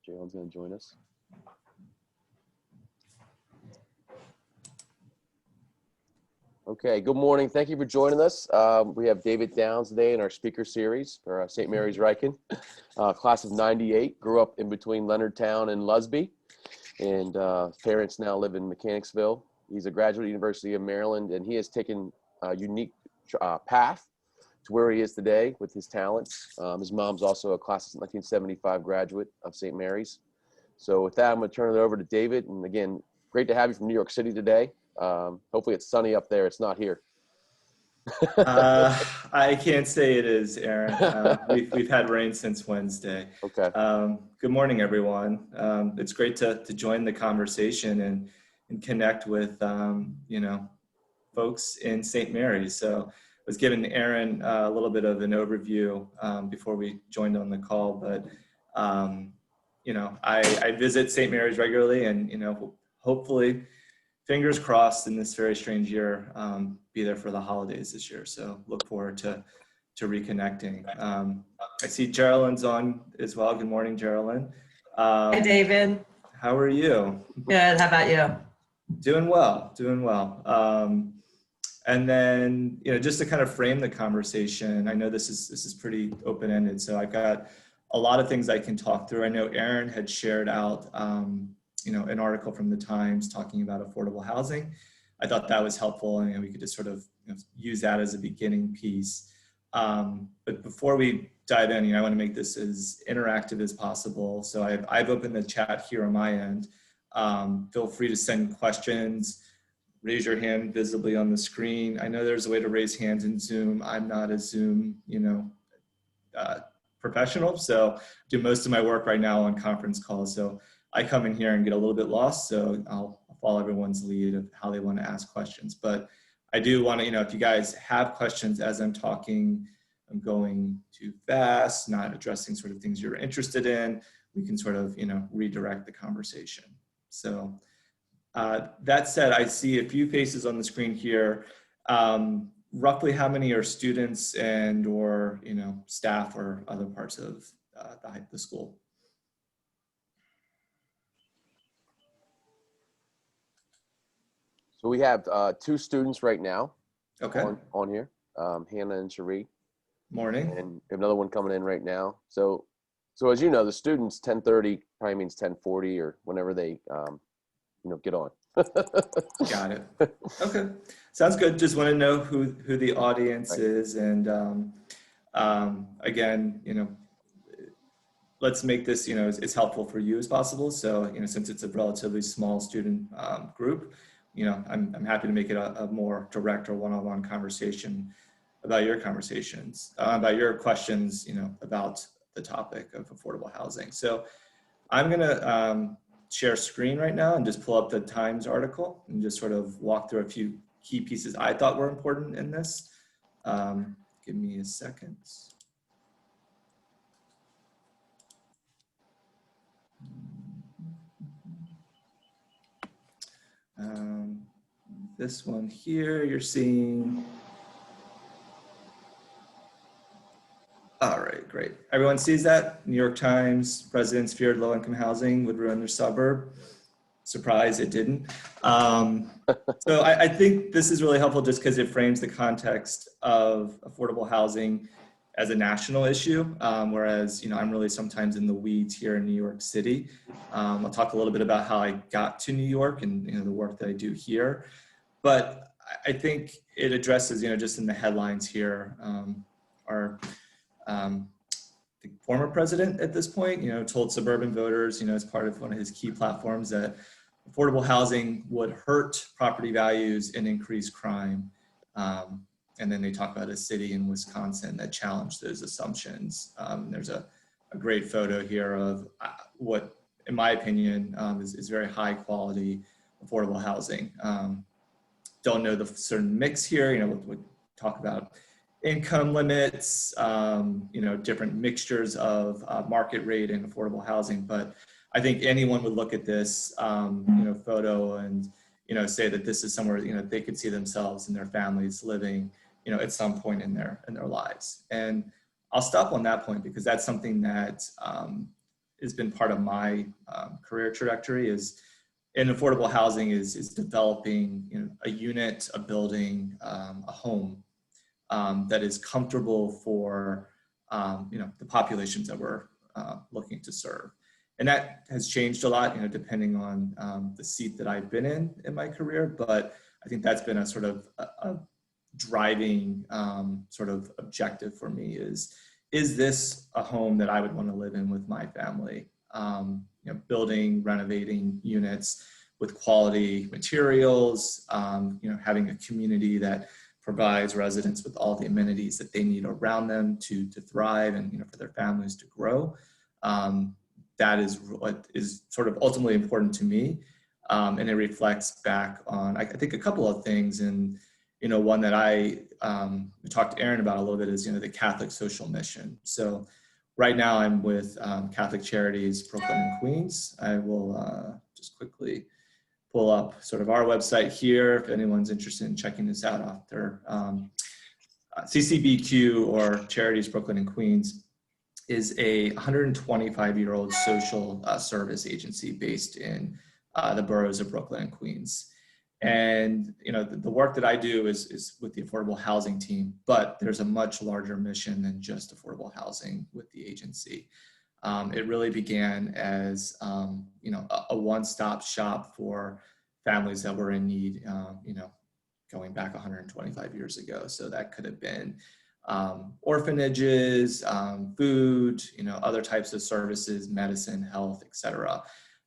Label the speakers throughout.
Speaker 1: Jalen's going to join us. Okay, good morning. Thank you for joining us. We have David Downs today in our speaker series for St. Mary's Ryken. Class of 98, grew up in between Leonardtown and Lusby, and parents now live in Mechanicsville. He's a graduate of the University of Maryland, and he has taken a unique path to where he is today with his talents. His mom's also a class of 1975 graduate of St. Mary's. So with that, I'm going to turn it over to David. And again, great to have you from New York City today. Hopefully it's sunny up there. It's not here.
Speaker 2: I can't say it is, Aaron. We've had rain since Wednesday.
Speaker 1: Okay.
Speaker 2: Good morning, everyone. It's great to join the conversation and connect with folks in St. Mary's. So I was giving Aaron a little bit of an overview before we joined on the call, but I visit St. Mary's regularly, and hopefully, fingers crossed, in this very strange year, be there for the holidays this year. So look forward to reconnecting. I see Geraldine's on as well. Good morning, Geraldine.
Speaker 3: Hi, David.
Speaker 2: How are you?
Speaker 3: Good. How about you?
Speaker 2: Doing well. And then, just to kind of frame the conversation, I know this is pretty open-ended, so I've got a lot of things I can talk through. I know Aaron had shared out an article from the Times talking about affordable housing. I thought that was helpful, and we could just sort of use that as a beginning piece. But before we dive in, I want to make this as interactive as possible. So I've opened the chat here on my end. Feel free to send questions, raise your hand visibly on the screen. I know there's a way to raise hands in Zoom. I'm not a Zoom, professional, so do most of my work right now on conference calls. So I come in here and get a little bit lost, so I'll follow everyone's lead of how they want to ask questions. But I do want to, if you guys have questions as I'm talking, I'm going too fast, not addressing sort of things you're interested in, we can sort of, redirect the conversation. So that said, I see a few faces on the screen here. Roughly how many are students and or, staff or other parts of the school?
Speaker 1: So we have two students right now.
Speaker 2: Okay.
Speaker 1: On here, Hannah and Cherie.
Speaker 2: Morning.
Speaker 1: And we have another one coming in right now. So as you know, the students 10:30 probably means 10:40 or whenever they, get on.
Speaker 2: Got it. Okay. Sounds good. Just want to know who the audience is. And again, let's make this, as helpful for you as possible. So, since it's a relatively small student group, I'm happy to make it a more direct or one-on-one conversation about your conversations, about your questions, about the topic of affordable housing. So I'm going to share screen right now and just pull up the Times article and just sort of walk through a few key pieces I thought were important in this. Give me a second. This one here, you're seeing. All right, great. Everyone sees that? New York Times, residents feared low-income housing would ruin their suburb. Surprise, it didn't. So I think this is really helpful just because it frames the context of affordable housing as a national issue, whereas, I'm really sometimes in the weeds here in New York City. I'll talk a little bit about how I got to New York and, the work that I do here. But I think it addresses, just in the headlines here, the former president at this point, told suburban voters, as part of one of his key platforms that affordable housing would hurt property values and increase crime. And then they talk about a city in Wisconsin that challenged those assumptions. There's a great photo here of what, in my opinion, is very high quality affordable housing. Don't know the certain mix here, we'll talk about income limits, different mixtures of market rate and affordable housing. But I think anyone would look at this, photo and, say that this is somewhere, they could see themselves and their families living, at some point in their lives. And I'll stop on that point because that's something that has been part of my career trajectory is in affordable housing is developing a unit, a building, a home that is comfortable for the populations that we're looking to serve. And that has changed a lot, depending on the seat that I've been in my career. But I think that's been a sort of a driving sort of objective for me is this a home that I would want to live in with my family? Building, renovating units with quality materials, having a community that provides residents with all the amenities that they need around them to thrive and for their families to grow. That is what is sort of ultimately important to me. And it reflects back on, I think, a couple of things. And, one that I talked to Aaron about a little bit is, the Catholic social mission. So right now I'm with Catholic Charities Brooklyn and Queens. I will just quickly pull up sort of our website here if anyone's interested in checking this out after. CCBQ, or Charities Brooklyn and Queens, is a 125-year-old social service agency based in the boroughs of Brooklyn and Queens. And the work that I do is with the affordable housing team, but there's a much larger mission than just affordable housing with the agency. It really began as a one-stop shop for families that were in need, going back 125 years ago. So that could have been orphanages, food, other types of services, medicine, health, etc.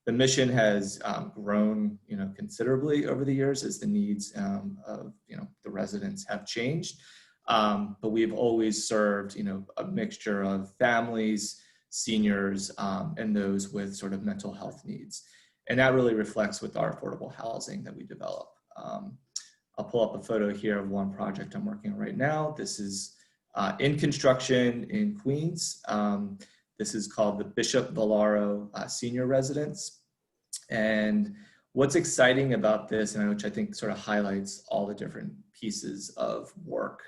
Speaker 2: The mission has grown, considerably over the years as the needs of, the residents have changed. But we've always served, a mixture of families, seniors, and those with sort of mental health needs. And that really reflects with our affordable housing that we develop. I'll pull up a photo here of one project I'm working on right now. This is in construction in Queens. This is called the Bishop Velaro Senior Residence. And what's exciting about this, and which I think sort of highlights all the different pieces of work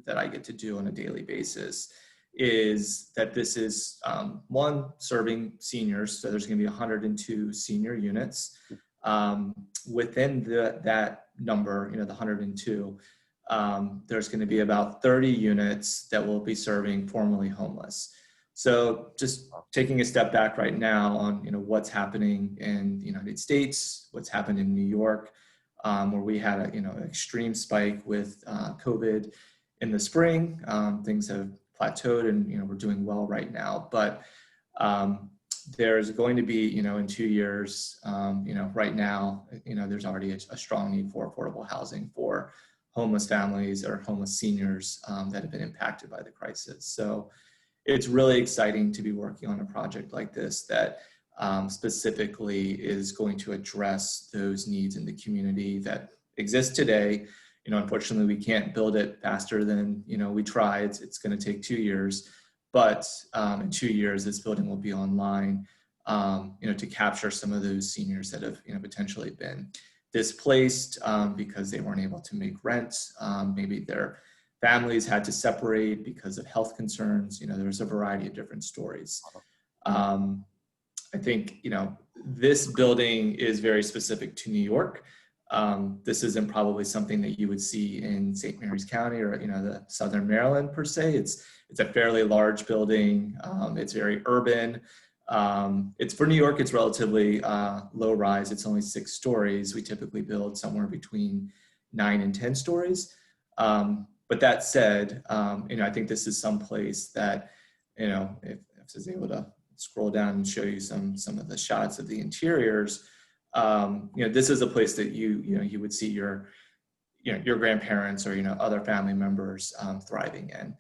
Speaker 2: that I get to do on a daily basis, is that this is one, serving seniors. So there's going to be 102 senior units. Within that number, the 102, there's going to be about 30 units that will be serving formerly homeless. So just taking a step back right now on what's happening in the United States, what's happened in New York, where we had an extreme spike with COVID in the spring. Things have plateaued, and we're doing well right now. But there's going to be in 2 years, right now, there's already a strong need for affordable housing for homeless families or homeless seniors that have been impacted by the crisis. So it's really exciting to be working on a project like this that specifically is going to address those needs in the community that exist today. Unfortunately, we can't build it faster than we try. It's going to take 2 years, but in 2 years, this building will be online, to capture some of those seniors that have potentially been displaced because they weren't able to make rent. Maybe their families had to separate because of health concerns. There's a variety of different stories. I think, this building is very specific to New York. This isn't probably something that you would see in St. Mary's County or, the Southern Maryland per se. It's a fairly large building. It's very urban. It's for New York, it's relatively low rise. It's only 6 stories. We typically build somewhere between 9 and 10 stories. But that said, I think this is some place that, if I was able to scroll down and show you some of the shots of the interiors, this is a place that you would see your grandparents or other family members thriving in.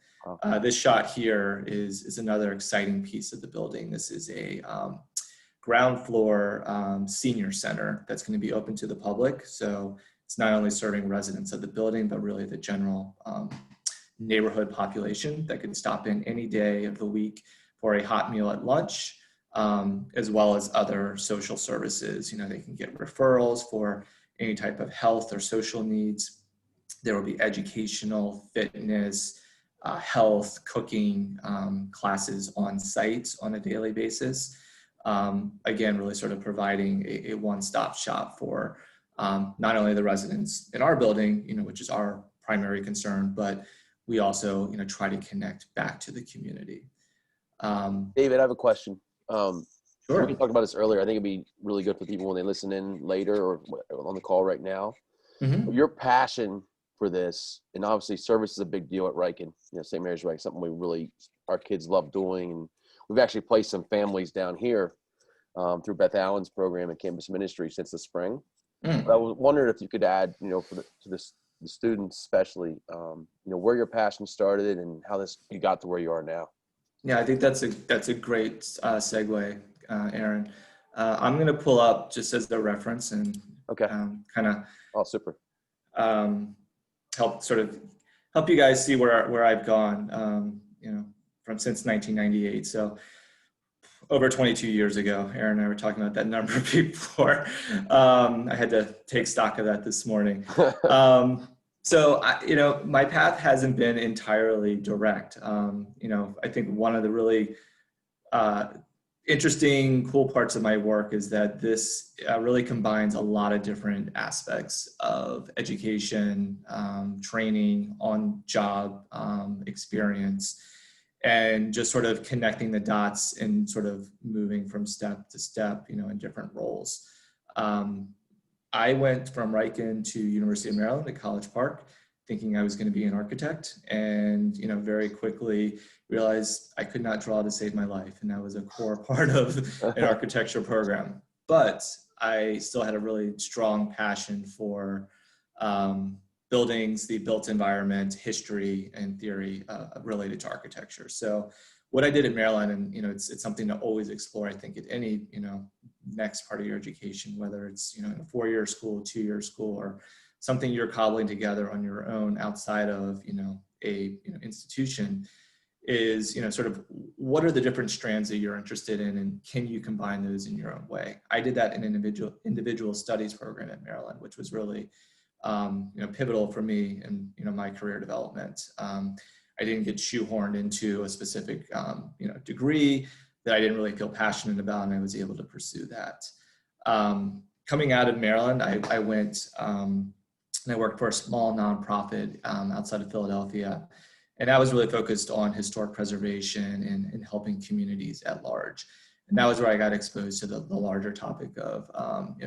Speaker 2: This shot here is another exciting piece of the building. This is a ground floor senior center that's going to be open to the public. So it's not only serving residents of the building, but really the general neighborhood population that can stop in any day of the week for a hot meal at lunch, as well as other social services. They can get referrals for any type of health or social needs. There will be educational, fitness, health, cooking classes on site on a daily basis. Again, really sort of providing a one-stop shop for not only the residents in our building, which is our primary concern, but we also, try to connect back to the community.
Speaker 1: David, I have a question.
Speaker 2: Sure.
Speaker 1: We talked about this earlier. I think it'd be really good for people when they listen in later or on the call right now.
Speaker 2: Mm-hmm.
Speaker 1: Your passion for this, and obviously service is a big deal at Ryken, St. Mary's Ryken, something our kids love doing. And we've actually placed some families down here through Beth Allen's program and campus ministry since the spring. But I was wondering if you could add, to the students especially, where your passion started and how you got to where you are now.
Speaker 2: Yeah, I think that's a great segue, Aaron. I'm going to pull up just as a reference and kind of
Speaker 1: super
Speaker 2: help you guys see where I've gone. From since 1998. So over 22 years ago. Aaron and I were talking about that number before. I had to take stock of that this morning. So, my path hasn't been entirely direct. I think one of the really interesting, cool parts of my work is that this really combines a lot of different aspects of education, training, on-job experience, and just sort of connecting the dots and sort of moving from step to step, in different roles. I went from Ryken to University of Maryland at College Park, thinking I was going to be an architect, and very quickly realized I could not draw to save my life, and that was a core part of an architecture program. But I still had a really strong passion for buildings, the built environment, history, and theory related to architecture. So what I did at Maryland, and it's something to always explore, I think, at any next part of your education, whether it's in a 4-year school, 2-year school, or something you're cobbling together on your own outside of a institution, is sort of what are the different strands that you're interested in, and can you combine those in your own way? I did that in an individual studies program at Maryland, which was really pivotal for me and my career development. I didn't get shoehorned into a specific degree that I didn't really feel passionate about, and I was able to pursue that. Coming out of Maryland, I went and I worked for a small nonprofit outside of Philadelphia, and I was really focused on historic preservation and helping communities at large. And that was where I got exposed to the larger topic of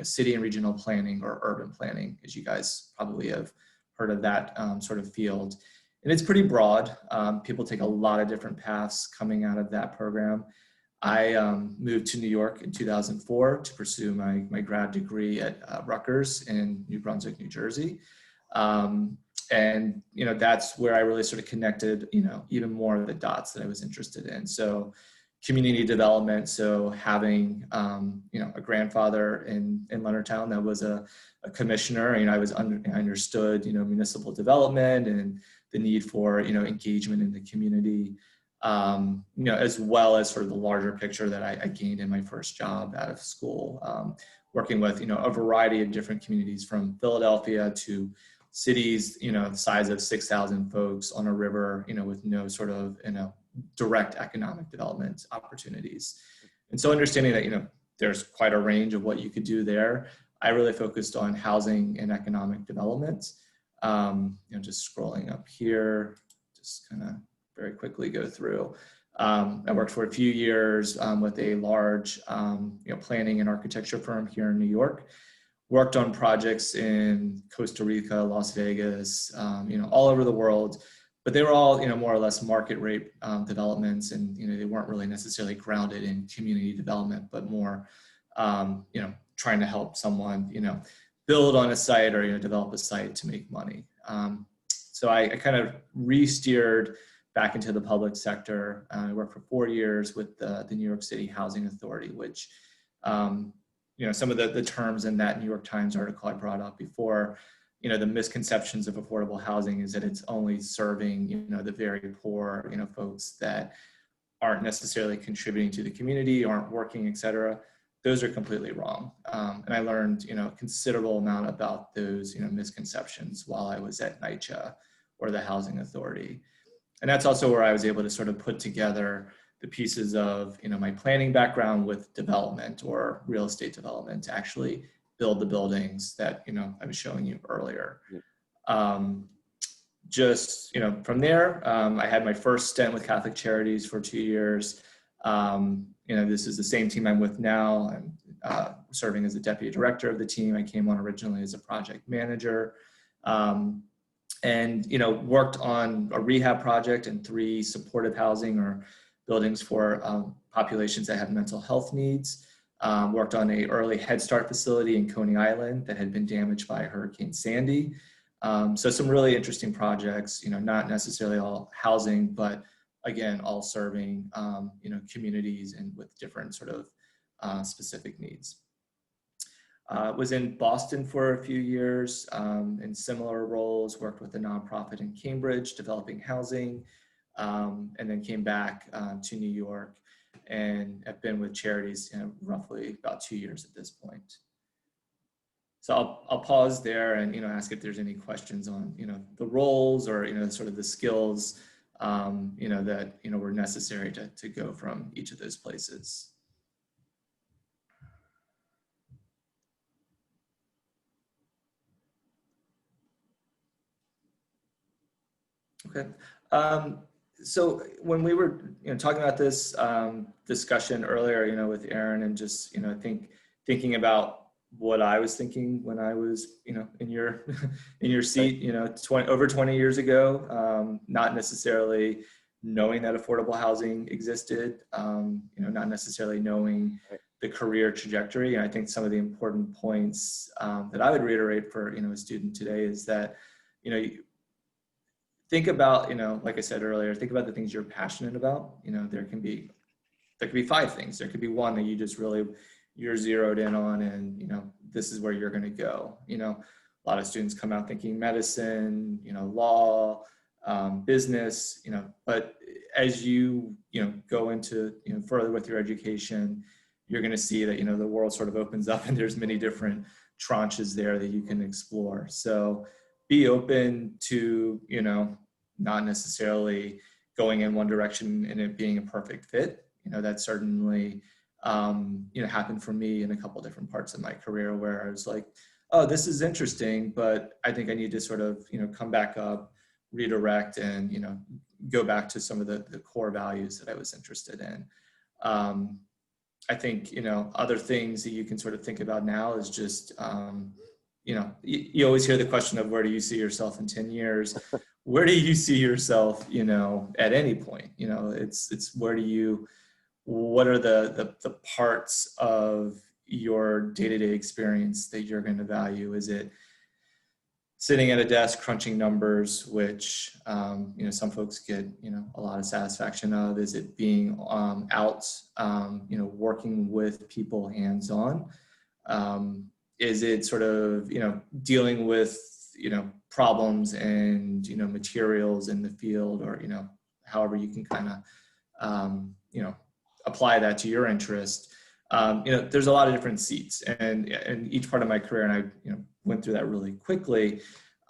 Speaker 2: city and regional planning, or urban planning, as you guys probably have heard of that sort of field. And it's pretty broad. People take a lot of different paths coming out of that program. I moved to New York in 2004 to pursue my grad degree at Rutgers in New Brunswick, New Jersey. And that's where I really sort of connected, even more of the dots that I was interested in. So community development. So having, a grandfather in Leonardtown that was a commissioner, I understood, municipal development and the need for, engagement in the community, as well as sort of the larger picture that I gained in my first job out of school, working with, a variety of different communities from Philadelphia to cities, the size of 6,000 folks on a river, with no sort of, direct economic development opportunities. And so understanding that, there's quite a range of what you could do there, I really focused on housing and economic development. Just scrolling up here, just kind of very quickly go through. I worked for a few years with a large, planning and architecture firm here in New York. Worked on projects in Costa Rica, Las Vegas, all over the world, but they were all, more or less market rate developments, and they weren't really necessarily grounded in community development, but more, trying to help someone, build on a site or develop a site to make money. So I kind of re-steered back into the public sector. I worked for 4 years with the New York City Housing Authority, which some of the terms in that New York Times article I brought up before, the misconceptions of affordable housing is that it's only serving, the very poor, folks that aren't necessarily contributing to the community, aren't working, et cetera. Those are completely wrong. And I learned, a considerable amount about those, misconceptions while I was at NYCHA, or the Housing Authority. And that's also where I was able to sort of put together the pieces of, my planning background with development or real estate development to actually build the buildings that, I was showing you earlier. From there, I had my first stint with Catholic Charities for 2 years. This is the same team I'm with now. I'm serving as the deputy director of the team. I came on originally as a project manager. Worked on a rehab project and 3 supportive housing or buildings for populations that have mental health needs. Worked on a early Head Start facility in Coney Island that had been damaged by Hurricane Sandy. So some really interesting projects, not necessarily all housing, but again, all serving, communities and with different sort of specific needs. Was in Boston for a few years in similar roles, worked with a nonprofit in Cambridge, developing housing, and then came back to New York and have been with charities roughly about 2 years at this point. So I'll pause there and, ask if there's any questions on, the roles or, sort of the skills, that, were necessary to go from each of those places. Okay. So when we were, talking about this discussion earlier, with Aaron and just, thinking about what I was thinking when I was, in your in your seat, over 20 years ago, not necessarily knowing that affordable housing existed, not necessarily knowing the career trajectory. And I think some of the important points that I would reiterate for, a student today is that, think about, like I said earlier, think about the things you're passionate about. There can be 5 things. There could be one that you just really, you're zeroed in on and, this is where you're going to go. A lot of students come out thinking medicine, law, business, but as you, go into, further with your education, you're going to see that, the world sort of opens up and there's many different tranches there that you can explore. So be open to, not necessarily going in one direction and it being a perfect fit. That certainly, happened for me in a couple different parts of my career where I was like, oh, this is interesting, but I think I need to sort of, come back up, redirect and, go back to some of the core values that I was interested in. I think, other things that you can sort of think about now is just, you always hear the question of where do you see yourself in 10 years? Where do you see yourself, at any point? It's where do you, what are the parts of your day-to-day experience that you're going to value? Is it sitting at a desk crunching numbers, which some folks get a lot of satisfaction of? Is it being out working with people hands-on? Is it sort of dealing with problems and materials in the field, or however you can kind of apply that to your interest? There's a lot of different seats, and each part of my career, and I went through that really quickly.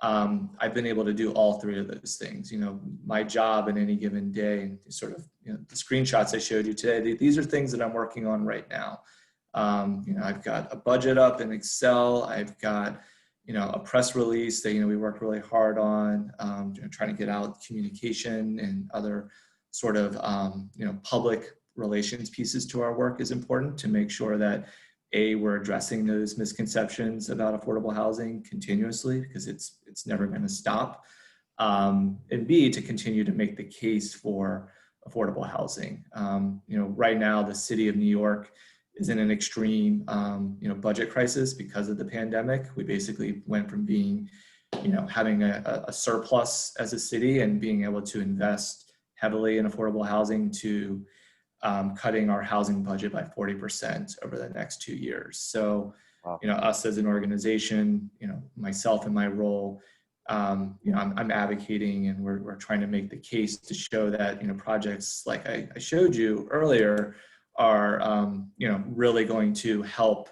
Speaker 2: I've been able to do all 3 of those things. My job in any given day, and sort of the screenshots I showed you today, these are things that I'm working on right now. I've got a budget up in Excel. I've got a press release that we worked really hard on, trying to get out communication and other sort of public relations pieces to our work is important to make sure that we're addressing those misconceptions about affordable housing continuously, because it's never going to stop, and B, to continue to make the case for affordable housing. Right now the city of New York is in an extreme budget crisis because of the pandemic. We basically went from being having a surplus as a city and being able to invest heavily in affordable housing to cutting our housing budget by 40% over the next 2 years. So, wow. Us as an organization, myself in my role, I'm advocating, and we're trying to make the case to show that, projects like I showed you earlier are, really going to help,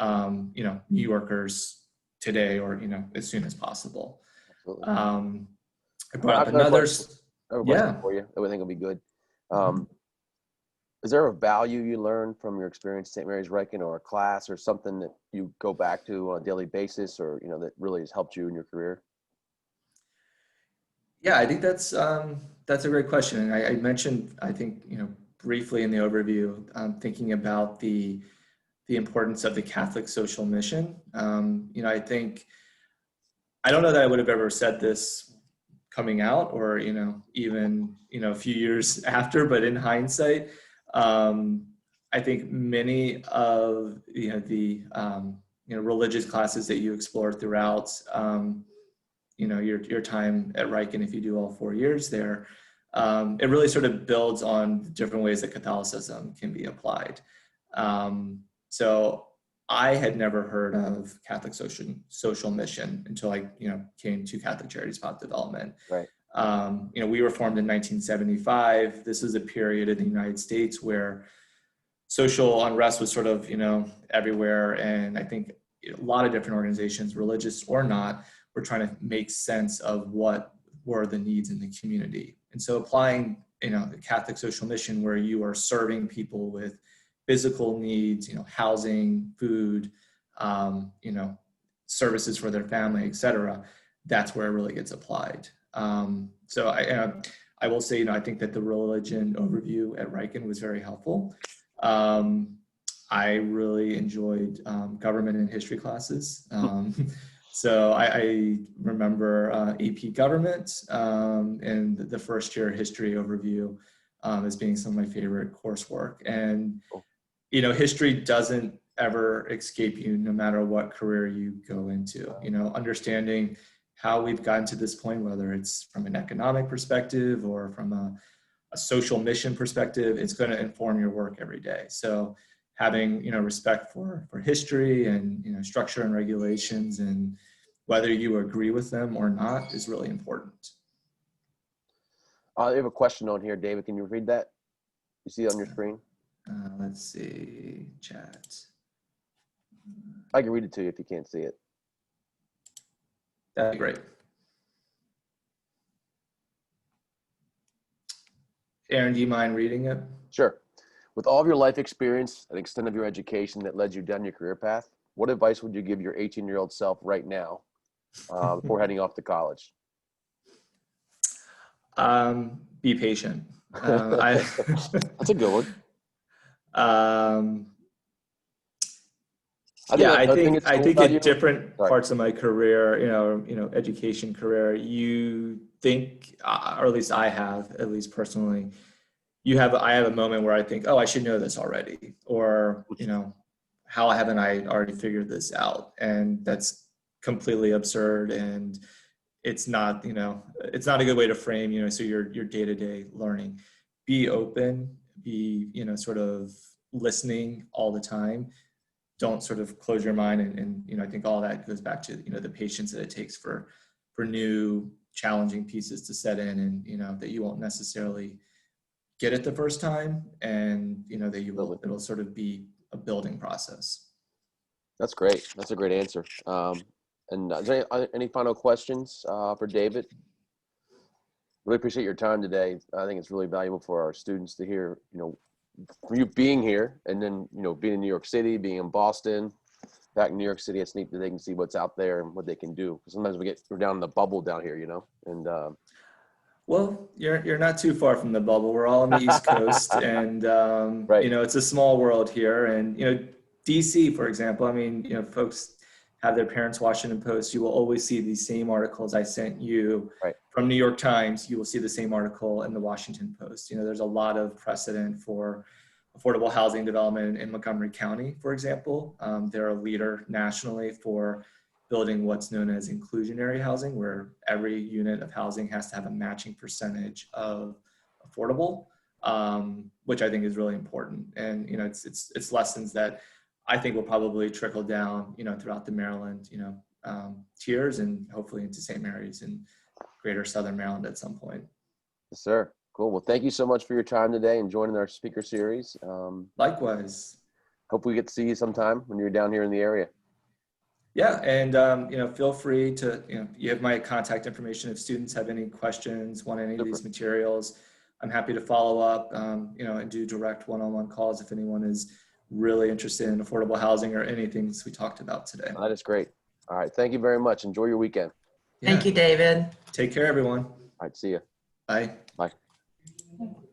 Speaker 2: New Yorkers today, or, as soon as possible. I brought up another.
Speaker 1: I have a question
Speaker 2: Yeah.
Speaker 1: for you that I think will be good.
Speaker 2: Mhm.
Speaker 1: Is there a value you learned from your experience at St. Mary's Ryken, or a class or something that you go back to on a daily basis, or, that really has helped you in your career?
Speaker 2: Yeah, I think that's a great question. And I mentioned, I think, briefly in the overview, thinking about the importance of the Catholic social mission. I think I don't know that I would have ever said this coming out, or even a few years after, but in hindsight, um, I think many of the religious classes that you explore throughout your time at Ryken, if you do all 4 years there, it really sort of builds on different ways that Catholicism can be applied. So I had never heard of Catholic social mission until I came to Catholic Charities POP Development.
Speaker 1: Right.
Speaker 2: We were formed in 1975. This is a period in the United States where social unrest was sort of everywhere, and I think a lot of different organizations, religious or not, were trying to make sense of what were the needs in the community. And so applying the Catholic social mission, where you are serving people with physical needs, housing, food, services for their family, etc., that's where it really gets applied. So I will say, I think that the religion overview at Ryken was very helpful. I really enjoyed government and history classes. So I remember AP government and the first year history overview as being some of my favorite coursework. And, history doesn't ever escape you, no matter what career you go into. Understanding how we've gotten to this point, whether it's from an economic perspective or from a social mission perspective, it's going to inform your work every day. So having respect for history and structure and regulations, and whether you agree with them or not, is really important.
Speaker 1: I have a question on here, David. Can you read that? You see it on your screen?
Speaker 2: Let's see, chat.
Speaker 1: I can read it to you if you can't see it.
Speaker 2: That'd be great. Aaron, do you mind reading it?
Speaker 1: Sure. With all of your life experience and extent of your education that led you down your career path, what advice would you give your 18-year-old self right now before heading off to college?
Speaker 2: Be patient.
Speaker 1: That's a good one.
Speaker 2: I think at different
Speaker 1: Sorry.
Speaker 2: parts of my career, education career, you think, or at least I have, at least personally, I have a moment where I think, oh, I should know this already, or how haven't I already figured this out? And that's completely absurd, and it's not a good way to frame so your day-to-day learning. Be open, be sort of listening all the time. Don't sort of close your mind, and I think all that goes back to the patience that it takes for new challenging pieces to set in, and that you won't necessarily get it the first time, and that it'll sort of be a building process.
Speaker 1: That's great. That's a great answer. And is there any final questions for David? Really appreciate your time today. I think it's really valuable for our students to hear, for you being here, and then, being in New York City, being in Boston, back in New York City, it's neat that they can see what's out there and what they can do. Sometimes we're down in the bubble down here, and
Speaker 2: well, you're not too far from the bubble. We're all on the East Coast, and
Speaker 1: right.
Speaker 2: it's a small world here. And DC, for example, I mean, folks have their parents' Washington Post. You will always see these same articles I sent you from New York Times. You will see the same article in the Washington Post. There's a lot of precedent for affordable housing development in Montgomery County, for example. They're a leader nationally for building what's known as inclusionary housing, where every unit of housing has to have a matching percentage of affordable, which I think is really important. And it's lessons that I think will probably trickle down throughout the Maryland tiers, and hopefully into St. Mary's and greater Southern Maryland at some point.
Speaker 1: Yes, sir. Cool. Well, thank you so much for your time today and joining our speaker series.
Speaker 2: Likewise.
Speaker 1: Hope we get to see you sometime when you're down here in the area.
Speaker 2: Yeah, and feel free to, you have my contact information. If students have any questions, want any of these materials, I'm happy to follow up, and do direct one-on-one calls if anyone is really interested in affordable housing or anything we talked about today.
Speaker 1: That is great. All right. Thank you very much. Enjoy your weekend.
Speaker 2: Yeah.
Speaker 3: Thank you, David.
Speaker 2: Take care, everyone.
Speaker 1: All right. See you.
Speaker 2: Bye.
Speaker 1: Bye.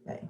Speaker 3: Okay.